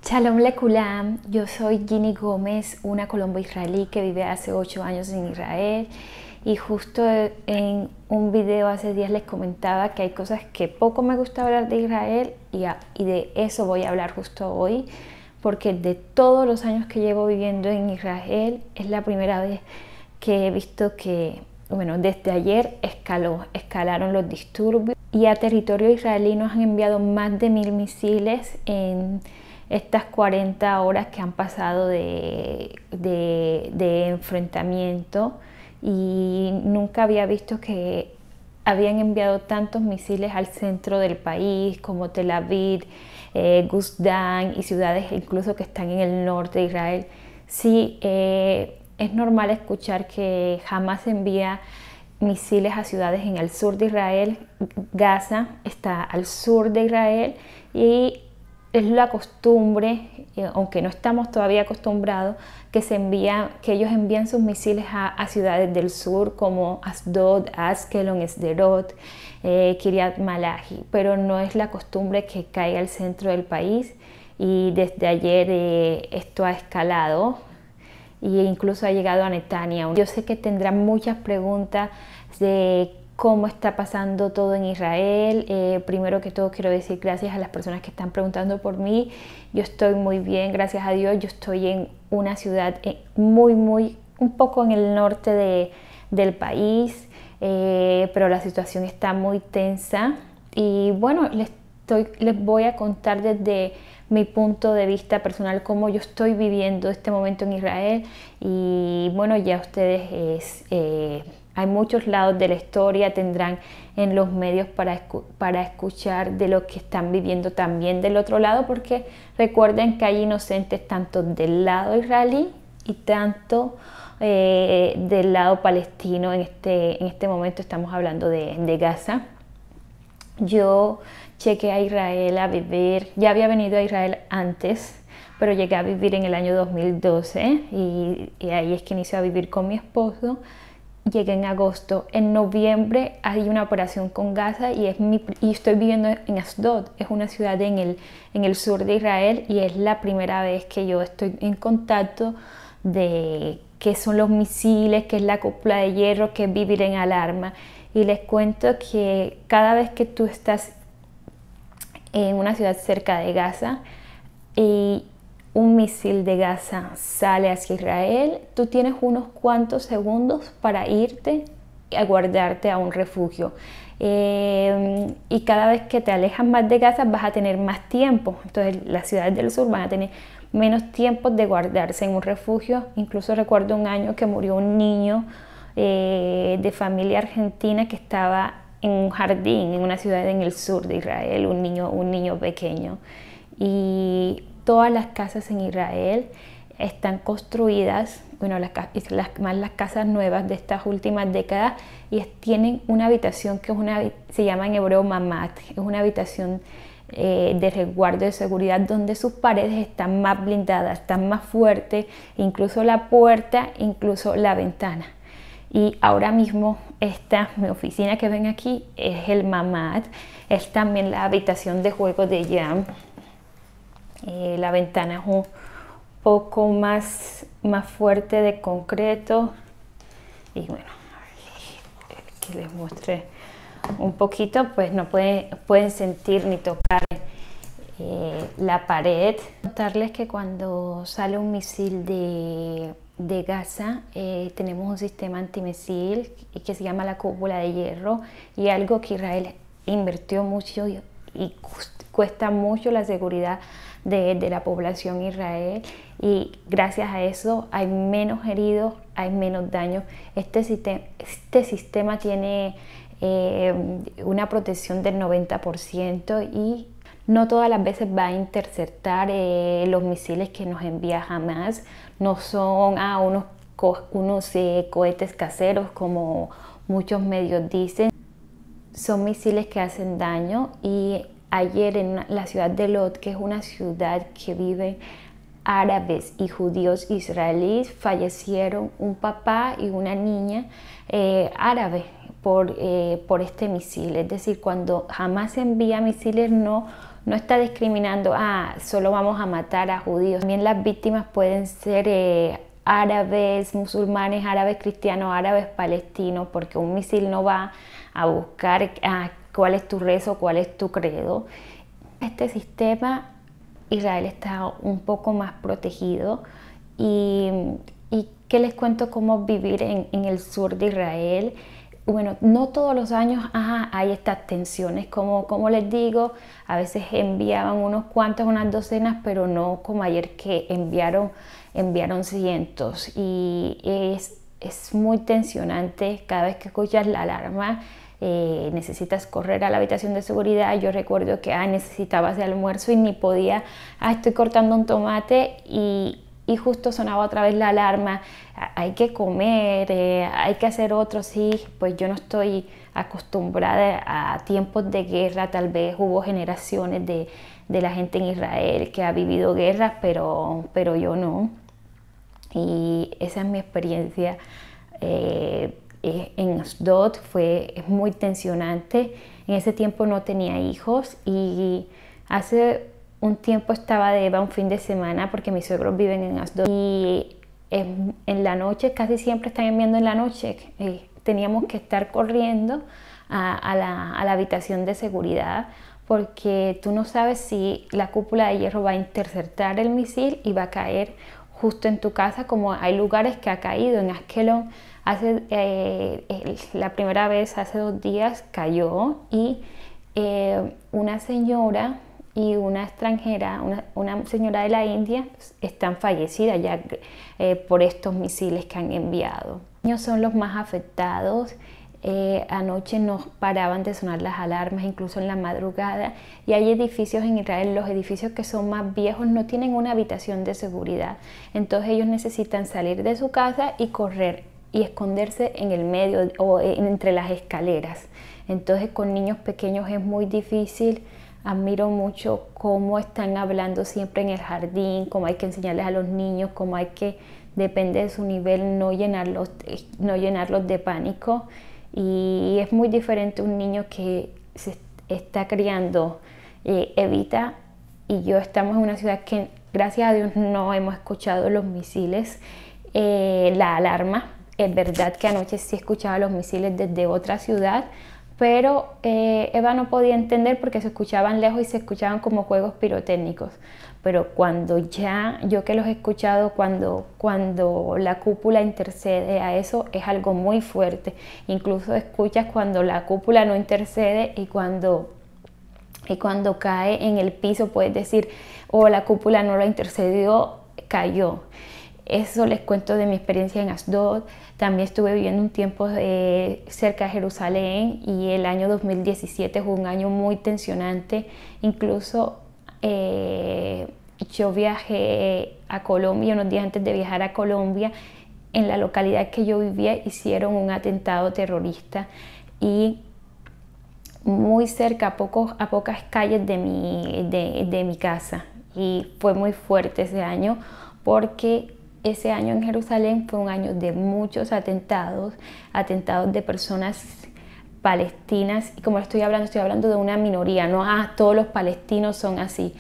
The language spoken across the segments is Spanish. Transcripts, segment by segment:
Shalom Lekulam, yo soy Ginny Gómez, una colombo-israelí que vive hace 8 años en Israel, y justo en un video hace días les comentaba que hay cosas que poco me gusta hablar de Israel y de eso voy a hablar justo hoy, porque de todos los años que llevo viviendo en Israel es la primera vez que he visto que, bueno, desde ayer escalaron los disturbios y a territorio israelí nos han enviado más de 1000 misiles en estas 40 horas que han pasado de enfrentamiento, y nunca había visto que habían enviado tantos misiles al centro del país como Tel Aviv, Gush Dan y ciudades incluso que están en el norte de Israel. Sí, es normal escuchar que Hamas envía misiles a ciudades en el sur de Israel. Gaza está al sur de Israel y es la costumbre, aunque no estamos todavía acostumbrados, que ellos envían sus misiles a ciudades del sur como Asdod, Askelon, Sderot, Kiryat Malachi, pero no es la costumbre que caiga al centro del país, y desde ayer esto ha escalado e incluso ha llegado a Netanya. Yo sé que tendrán muchas preguntas de cómo está pasando todo en Israel. Primero que todo quiero decir gracias a las personas que están preguntando por mí. Yo estoy muy bien, gracias a Dios. Yo estoy en una ciudad un poco en el norte del país, pero la situación está muy tensa. Y bueno, les voy a contar desde mi punto de vista personal cómo yo estoy viviendo este momento en Israel. Y bueno, ya ustedes hay muchos lados de la historia, tendrán en los medios para escuchar de lo que están viviendo también del otro lado, porque recuerden que hay inocentes tanto del lado israelí y tanto del lado palestino. En este momento estamos hablando de Gaza. Yo llegué a Israel a vivir, ya había venido a Israel antes, pero llegué a vivir en el año 2012 y ahí es que inicié a vivir con mi esposo. Llegué en agosto. En noviembre hay una operación con Gaza y estoy viviendo en Asdod. Es una ciudad en el sur de Israel, y es la primera vez que yo estoy en contacto de qué son los misiles, qué es la cúpula de hierro, qué es vivir en alarma. Y les cuento que cada vez que tú estás en una ciudad cerca de Gaza y un misil de Gaza sale hacia Israel, tú tienes unos cuantos segundos para irte a guardarte a un refugio. Y cada vez que te alejas más de Gaza vas a tener más tiempo. Entonces las ciudades del sur van a tener menos tiempo de guardarse en un refugio. Incluso recuerdo un año que murió un niño de familia argentina que estaba en un jardín en una ciudad en el sur de Israel, un niño pequeño. Y todas las casas en Israel están construidas, bueno, las casas nuevas de estas últimas décadas, y tienen una habitación que se llama en hebreo mamat, es una habitación de resguardo de seguridad donde sus paredes están más blindadas, están más fuertes, incluso la puerta, incluso la ventana. Y ahora mismo mi oficina que ven aquí es el mamat, es también la habitación de juego de Yam. La ventana es un poco más fuerte de concreto. Y bueno, que les muestre un poquito, pues no pueden sentir ni tocar la pared. Contarles que cuando sale un misil de Gaza, tenemos un sistema antimisil que se llama la cúpula de hierro, y algo que Israel invirtió mucho y cuesta mucho la seguridad de la población Israel, y gracias a eso hay menos heridos, hay menos daños. Este sistema tiene una protección del 90%, y no todas las veces va a interceptar los misiles que nos envía Hamas. No son unos cohetes caseros como muchos medios dicen. Son misiles que hacen daño. Y ayer en la ciudad de Lod, que es una ciudad que viven árabes y judíos israelíes, fallecieron un papá y una niña árabe por este misil. Es decir, cuando Hamas envía misiles no no está discriminando, solo vamos a matar a judíos. También las víctimas pueden ser árabes, musulmanes, árabes cristianos, árabes palestinos, porque un misil no va a buscar cuál es tu rezo, cuál es tu credo. Este sistema, Israel está un poco más protegido. Y ¿qué les cuento cómo vivir en el sur de Israel? Bueno, no todos los años hay estas tensiones, como les digo, a veces enviaban unos cuantos, unas docenas, pero no como ayer que enviaron cientos. Y es muy tensionante cada vez que escuchas la alarma. Necesitas correr a la habitación de seguridad. Yo recuerdo que necesitaba hacer almuerzo y ni podía, estoy cortando un tomate y justo sonaba otra vez la alarma, hay que comer, hay que hacer otro. Sí, pues yo no estoy acostumbrada a tiempos de guerra. Tal vez hubo generaciones de la gente en Israel que ha vivido guerras, pero yo no. Y esa es mi experiencia en Ashdod. Es muy tensionante. En ese tiempo no tenía hijos y hace un tiempo estaba de Eva un fin de semana porque mis suegros viven en Ashdod y en la noche, casi siempre están enviando en la noche. Teníamos que estar corriendo a la habitación de seguridad porque tú no sabes si la cúpula de hierro va a interceptar el misil y va a caer justo en tu casa, como hay lugares que ha caído. En Ashkelon la primera vez hace 2 días cayó y una señora y una extranjera, una señora de la India, están fallecidas ya por estos misiles que han enviado. Los niños son los más afectados. Anoche no paraban de sonar las alarmas, incluso en la madrugada, y hay edificios en Israel, los edificios que son más viejos no tienen una habitación de seguridad, entonces ellos necesitan salir de su casa y correr y esconderse en el medio o entre las escaleras. Entonces con niños pequeños es muy difícil. Admiro mucho cómo están hablando siempre en el jardín, cómo hay que enseñarles a los niños, cómo hay que, depende de su nivel, no llenarlos de pánico. Y es muy diferente un niño que se está criando, Evita y yo estamos en una ciudad que gracias a Dios no hemos escuchado los misiles, la alarma. Es verdad que anoche sí escuchaba los misiles desde otra ciudad, pero Eva no podía entender porque se escuchaban lejos y se escuchaban como juegos pirotécnicos. Pero cuando yo que los he escuchado, cuando la cúpula intercede a eso, es algo muy fuerte. Incluso escuchas cuando la cúpula no intercede y cuando cae en el piso puedes decir, la cúpula no lo intercedió, cayó. Eso les cuento de mi experiencia en Ashdod. También estuve viviendo un tiempo cerca de Jerusalén y el año 2017 fue un año muy tensionante. Incluso yo viajé a Colombia, unos días antes de viajar a Colombia, en la localidad que yo vivía hicieron un atentado terrorista y muy cerca, a pocas calles de mi casa. Y fue muy fuerte ese año porque ese año en Jerusalén fue un año de muchos atentados de personas palestinas, y como estoy hablando de una minoría, no todos los palestinos son así,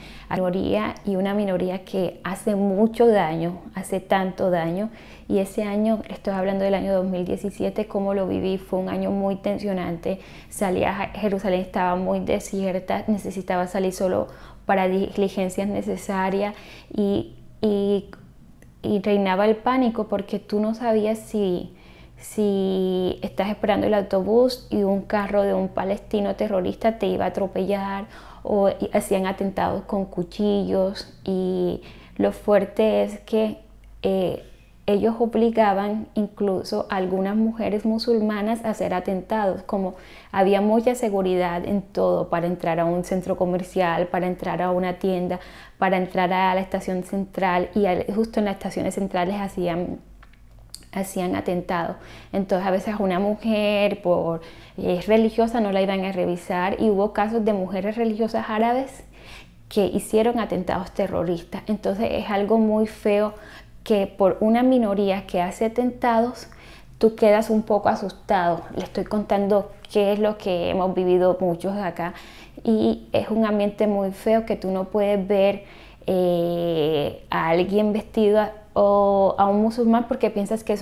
una minoría que hace mucho daño, hace tanto daño. Y ese año, estoy hablando del año 2017, como lo viví, fue un año muy tensionante. Salía a Jerusalén, estaba muy desierta, necesitaba salir solo para diligencias necesarias y reinaba el pánico porque tú no sabías si estás esperando el autobús y un carro de un palestino terrorista te iba a atropellar, o hacían atentados con cuchillos. Y lo fuerte es que ellos obligaban incluso a algunas mujeres musulmanas a hacer atentados, como había mucha seguridad en todo, para entrar a un centro comercial, para entrar a una tienda, para entrar a la estación central, y justo en las estaciones centrales hacían atentados. Entonces a veces una mujer religiosa no la iban a revisar, y hubo casos de mujeres religiosas árabes que hicieron atentados terroristas. Entonces es algo muy feo que por una minoría que hace atentados tú quedas un poco asustado. Le estoy contando qué es lo que hemos vivido muchos acá, y es un ambiente muy feo que tú no puedes ver a alguien vestido o a un musulmán porque piensas que,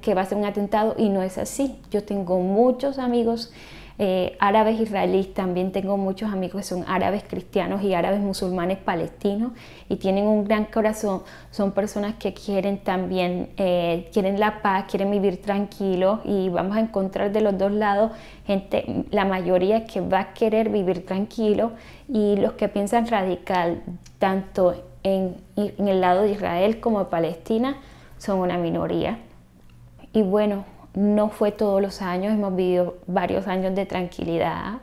que va a ser un atentado y no es así. Yo tengo muchos amigos árabes israelíes, también tengo muchos amigos que son árabes cristianos y árabes musulmanes palestinos y tienen un gran corazón. Son personas que quieren también, quieren la paz, quieren vivir tranquilos y vamos a encontrar de los dos lados gente, la mayoría que va a querer vivir tranquilo y los que piensan radical, tanto en el lado de Israel como de Palestina, son una minoría. Y bueno, no fue todos los años, hemos vivido varios años de tranquilidad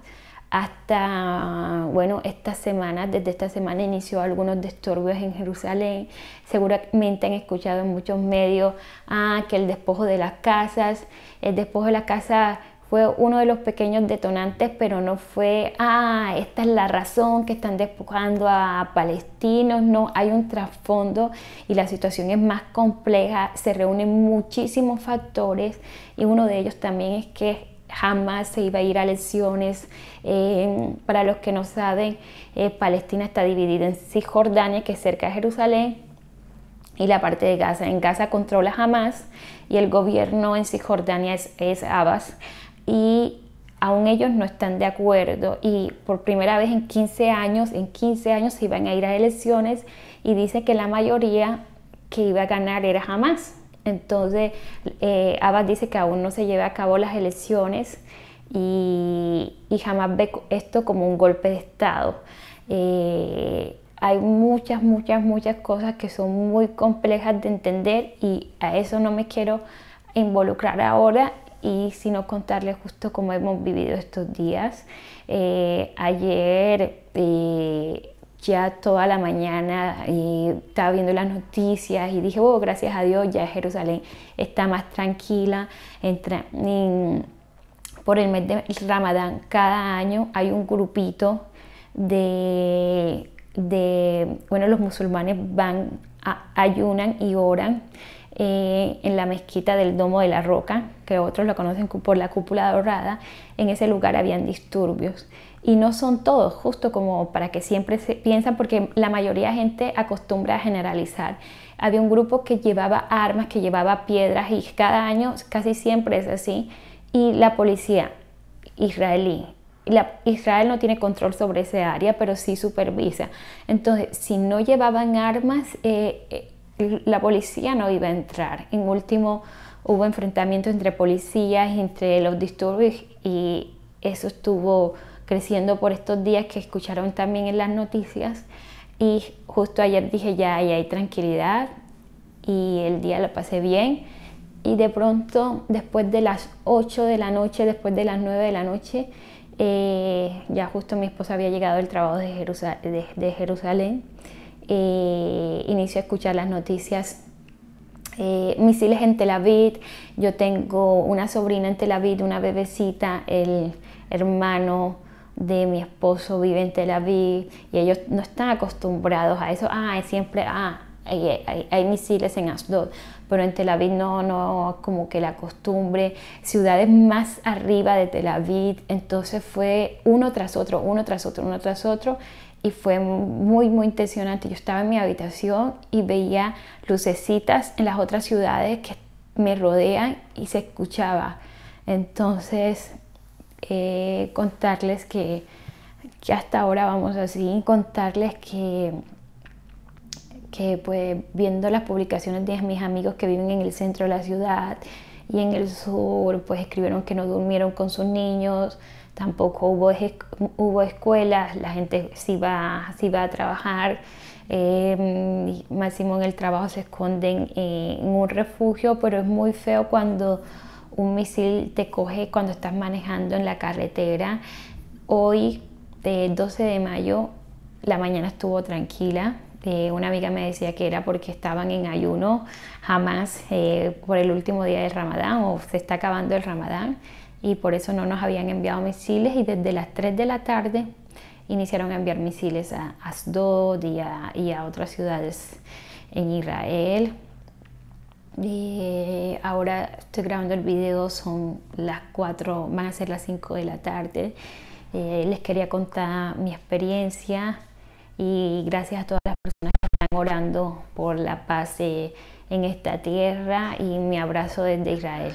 hasta, bueno, desde esta semana inició algunos disturbios en Jerusalén. Seguramente han escuchado en muchos medios que el despojo de las casas, el despojo de las casas fue uno de los pequeños detonantes, pero no fue, esta es la razón que están despojando a palestinos. No, hay un trasfondo y la situación es más compleja, se reúnen muchísimos factores y uno de ellos también es que Hamas se iba a ir a elecciones. Para los que no saben, Palestina está dividida en Cisjordania, que es cerca de Jerusalén, y la parte de Gaza. En Gaza controla Hamas y el gobierno en Cisjordania es Abbas. Y aún ellos no están de acuerdo y por primera vez en 15 años se iban a ir a elecciones y dice que la mayoría que iba a ganar era Hamas. Entonces Abbas dice que aún no se lleva a cabo las elecciones y Hamas ve esto como un golpe de estado. Hay muchas cosas que son muy complejas de entender y a eso no me quiero involucrar ahora, y sino contarles justo cómo hemos vivido estos días. Ayer ya toda la mañana estaba viendo las noticias y dije, gracias a Dios ya Jerusalén está más tranquila. Por el mes de Ramadán cada año hay un grupito bueno, los musulmanes ayunan y oran en la mezquita del Domo de la Roca, que otros lo conocen por la Cúpula Dorada. En ese lugar habían disturbios y no son todos, justo como para que siempre se piensan, porque la mayoría de gente acostumbra a generalizar. Había un grupo que llevaba armas, que llevaba piedras y cada año casi siempre es así, y la policía israelí, Israel no tiene control sobre ese área, pero sí supervisa. Entonces, si no llevaban armas, la policía no iba a entrar. En último, hubo enfrentamientos entre policías, entre los disturbios, y eso estuvo creciendo por estos días que escucharon también en las noticias. Y justo ayer dije, ya hay tranquilidad, y el día lo pasé bien. Y de pronto, después de las 8 de la noche, después de las 9 de la noche, ya justo mi esposa había llegado del trabajo de Jerusalén. Inicio a escuchar las noticias, misiles en Tel Aviv. Yo tengo una sobrina en Tel Aviv, una bebecita, el hermano de mi esposo vive en Tel Aviv y ellos no están acostumbrados a eso. Siempre hay misiles en Ashdod, pero en Tel Aviv no como que la costumbre. Ciudades más arriba de Tel Aviv, entonces fue uno tras otro, y fue muy impresionante. Yo estaba en mi habitación y veía lucecitas en las otras ciudades que me rodean y se escuchaba. Entonces contarles que hasta ahora vamos así, contarles que pues viendo las publicaciones de mis amigos que viven en el centro de la ciudad y en el sur, pues escribieron que no durmieron con sus niños, tampoco hubo escuelas, la gente sí va a trabajar. Máximo en el trabajo se esconden en un refugio, pero es muy feo cuando un misil te coge cuando estás manejando en la carretera. Hoy, 12 de mayo, la mañana estuvo tranquila. Una amiga me decía que era porque estaban en ayuno Hamas por el último día del Ramadán, o se está acabando el Ramadán, y por eso no nos habían enviado misiles, y desde las 3 de la tarde iniciaron a enviar misiles a Asdod y a otras ciudades en Israel. Ahora estoy grabando el video, son las 4, van a ser las 5 de la tarde. Les quería contar mi experiencia y gracias a todas las personas que están orando por la paz en esta tierra y mi abrazo desde Israel.